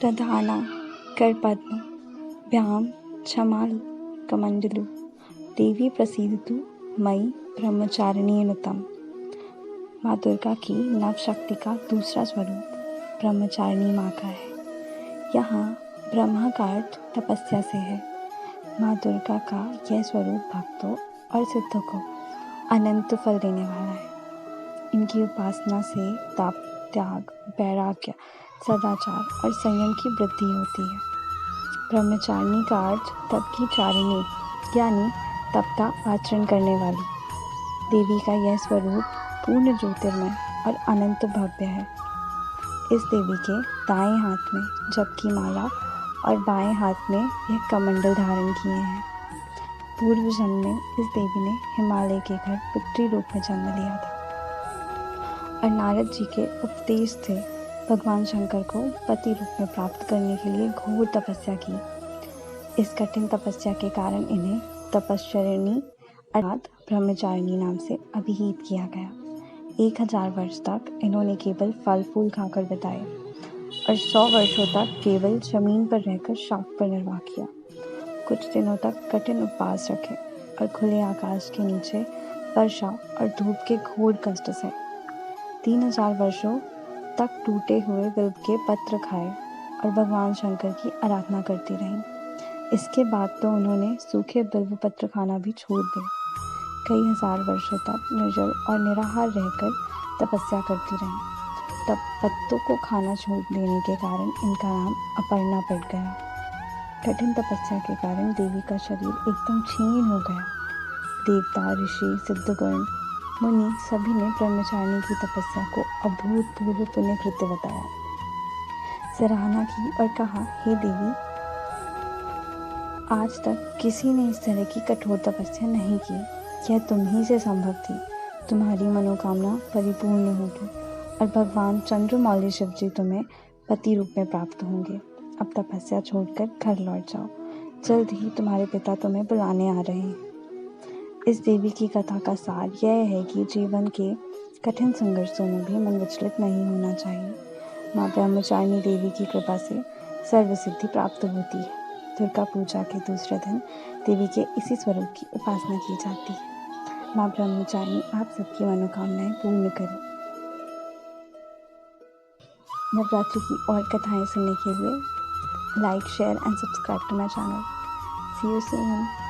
दधाना करपद्म भ्यां क्षमाल कमंडलु देवी प्रसीदतु मयि ब्रह्मचारिणीनुतम। माँ दुर्गा की नव शक्ति का दूसरा स्वरूप ब्रह्मचारिणी माँ का है। यहाँ ब्रह्मा का अर्थ तपस्या से है। माँ दुर्गा का यह स्वरूप भक्तों और सिद्धों को अनंत फल देने वाला है। इनकी उपासना से तप, त्याग, वैराग्य, सदाचार और संयम की वृद्धि होती है। ब्रह्मचारिणी का अर्थ तप की चारिणी यानी तप का आचरण करने वाली। देवी का यह स्वरूप पूर्ण ज्योतिर्मय और अनंत भव्य है। इस देवी के दाएं हाथ में जप की माला और बाएं हाथ में यह कमंडल धारण किए हैं। पूर्व जन्म में इस देवी ने हिमालय के घर पुत्री रूप में जन्म लिया था और नारद जी के उपदेश से भगवान शंकर को पति रूप में प्राप्त करने के लिए घोर तपस्या की। इस कठिन तपस्या के कारण इन्हें तपश्चरिणी अर्थात ब्रह्मचारिणी नाम से अभिहित किया गया। 1000 वर्ष तक इन्होंने केवल फल फूल खाकर बिताए और 100 वर्षों तक केवल जमीन पर रहकर शाक पर निर्वाह किया। कुछ दिनों तक कठिन उपवास रखे और खुले आकाश के नीचे वर्षा और धूप के घोर कष्ट से 3000 वर्षों तक टूटे हुए बिल्व के पत्र खाए और भगवान शंकर की आराधना करती रहीं। इसके बाद तो उन्होंने सूखे बिल्व पत्र खाना भी छोड़ दिया। कई हजार वर्षों तक निर्जल और निराहार रहकर तपस्या करती रहीं। तब पत्तों को खाना छोड़ देने के कारण इनका नाम अपर्णा पड़ गया। कठिन तपस्या के कारण देवी का शरीर एकदम क्षीण हो गया। देवता, ऋषि, सिद्धगण, मुनि सभी ने ब्रह्मचारिणी की तपस्या को अभूतपूर्व पुण्य कृत्य बताया, सराहना की और कहा, हे देवी, आज तक किसी ने इस तरह की कठोर तपस्या नहीं की। यह तुम ही से संभव थी। तुम्हारी मनोकामना परिपूर्ण होगी और भगवान चंद्रमौली शिव जी तुम्हें पति रूप में प्राप्त होंगे। अब तपस्या छोड़कर घर लौट जाओ। जल्द ही तुम्हारे पिता तुम्हें बुलाने आ रहे हैं। इस देवी की कथा का सार यह है कि जीवन के कठिन संघर्षों में भी मन विचलित नहीं होना चाहिए। माँ ब्रह्मचारिणी देवी की कृपा से सर्वसिद्धि प्राप्त होती है। दुर्गा पूजा के दूसरे दिन देवी के इसी स्वरूप की उपासना की जाती है। माँ ब्रह्मचारिणी आप सबकी मनोकामनाएं पूर्ण करें। नवरात्रि की और कथाएं सुनने के लिए like, share and subscribe to my channel. See you soon.